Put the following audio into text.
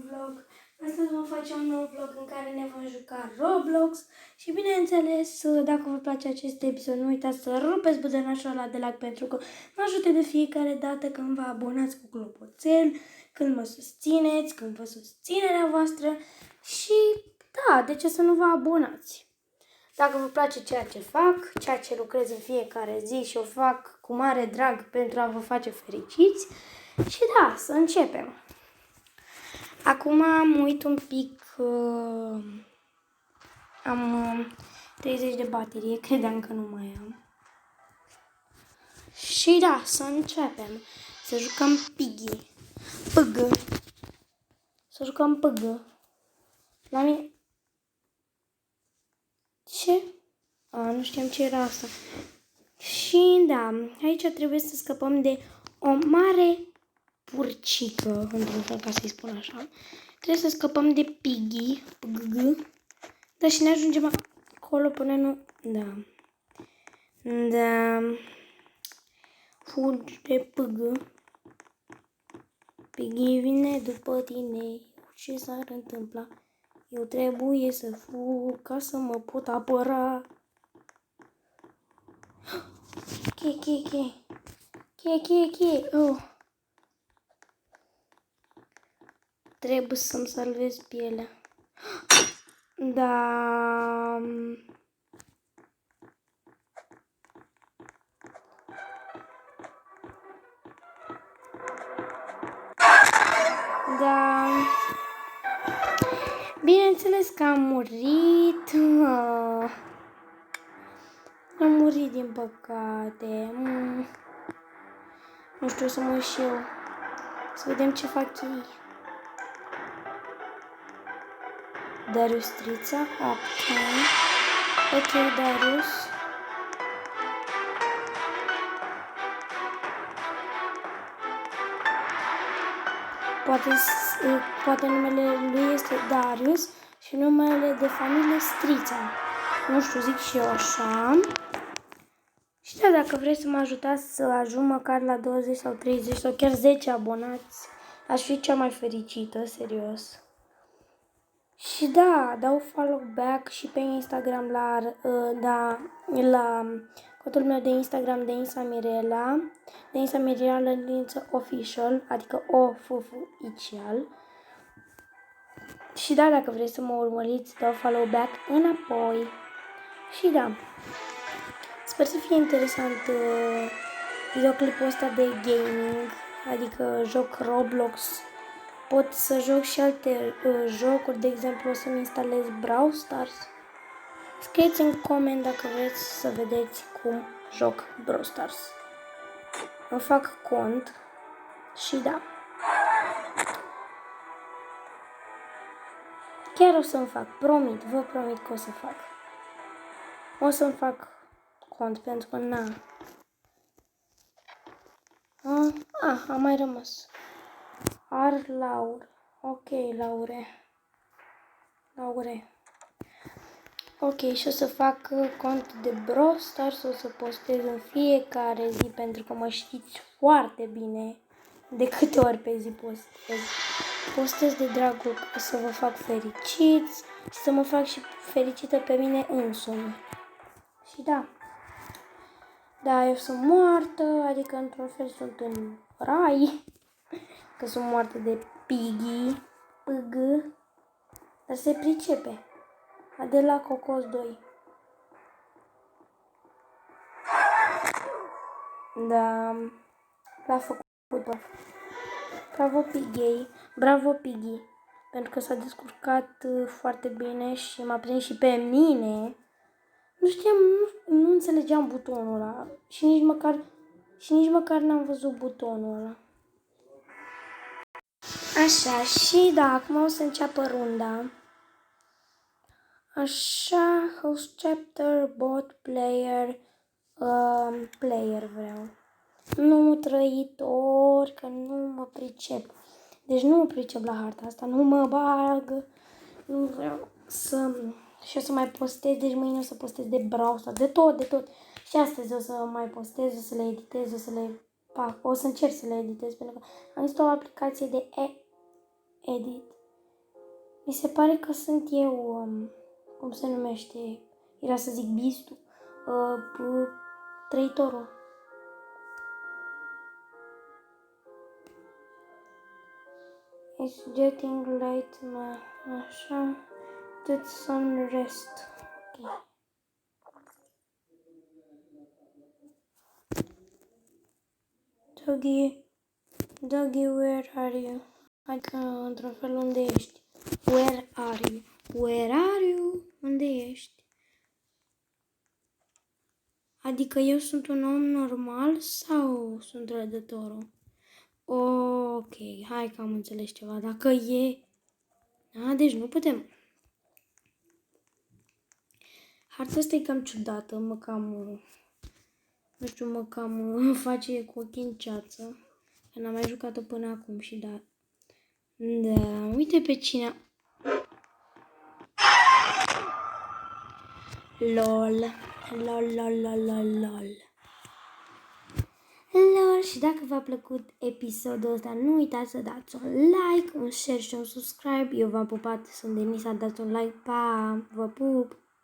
vlog. Astăzi vom face un nou vlog în care ne vom juca Roblox și bineînțeles, dacă vă place acest episod, nu uitați să rupeți butonașul ăla de like pentru că mă ajută de fiecare dată când vă abonați cu clopoțel, când mă susțineți, când vă susținerea voastră și da, de ce să nu vă abonați? Dacă vă place ceea ce fac, ceea ce lucrez în fiecare zi și o fac cu mare drag pentru a vă face fericiți. Și da, să începem. Acum mă uit un pic, am 30 de baterie, credeam că nu mai am. Și da, să începem. Să jucăm Piggy. Păgă. Să jucăm păgă. La mine... Ce? Nu știam ce era asta. Și da, aici trebuie să scăpăm de o mare purcică, într-un fel, ca să-i spun așa. Trebuie să scăpăm de Piggy, dar și ne ajungem acolo până nu... Da. Da. Fugi de pâgă. Piggy vine după tine. Ce s-ar întâmpla? Eu trebuie să fug ca să mă pot apăra. Che. Oh. Trebuie să-mi salvez pielea. Da. Da. Bineînțeles că am murit. Am murit din păcate. Nu știu să mă uit și eu. Să vedem ce fac ei. Darius Strița. Ok, Darius. Poate numele lui este Darius și numele de familie Strița. Nu știu, zic și eu așa. Și da, dacă vreți să mă ajutați să ajung măcar la 20 sau 30 sau chiar 10 abonați, aș fi cea mai fericită, serios. Și da, dau follow back și pe Instagram la contul meu de Instagram de Insa Mirela, Lință Official, adică OFF-icial. Și da, dacă vreți să mă urmăriți, dau follow back înapoi. Și da, sper să fie interesant videoclipul ăsta de gaming, adică joc Roblox. Pot să joc și alte jocuri, de exemplu o să-mi instalez Brawl Stars. Scrieți în coment dacă vreți să vedeți cum joc Brawl Stars. Îmi fac cont și da. Chiar o să-mi fac, promit, vă promit că o să fac. O să-mi fac cont pentru că a mai rămas. Laure. Ok, Laure. Ok, și o să fac cont de Brawl Stars, o să postez în fiecare zi pentru că mă știți foarte bine de câte ori pe zi postez. Postez de dragul să vă fac fericiți și să mă fac și fericită pe mine însumi. Și da. Da, eu sunt moartă, adică într-un fel sunt în rai, că sunt moartă de Piggy, dar se pricepe. De la Cocos 2. Da, l-a făcut. Bravo Piggy, pentru că s-a descurcat foarte bine și m-a prins și pe mine. Nu știam, nu înțelegeam butonul ăla și nici măcar n-am văzut butonul ăla. Așa, și da, acum o să înceapă runda. Așa, host chapter, bot, player, vreau. Nu trăitor, că nu mă pricep. Deci nu mă pricep la harta asta, nu mă bag. Nu vreau să... Și o să mai postez, deci mâine o să postez de Brawl Stars, de tot. Și astăzi o să mai postez, o să le editez, o să încerc să le editez, pentru că am instalat o aplicație de edit Mi se pare că sunt eu, cum se numește, era să zic Bistu, trăitorul. It's getting late, așa, get some rest. Ok. Doggy, where are you? Adică, într-un fel, unde ești? Where are you? Where are you? Unde ești? Adică eu sunt un om normal sau sunt rădătorul? Ok, hai că am înțeles ceva. Dacă e... deci nu putem. Harta asta e cam ciudată, mă cam face cu ochii în ceață. Că n-am mai jucat-o până acum și da. Da, uite pe cine... LOL. Și dacă v-a plăcut episodul ăsta, nu uitați să dați un like, un share și un subscribe. Eu v-am pupat, sunt Denisa, dați un like, pa, vă pup!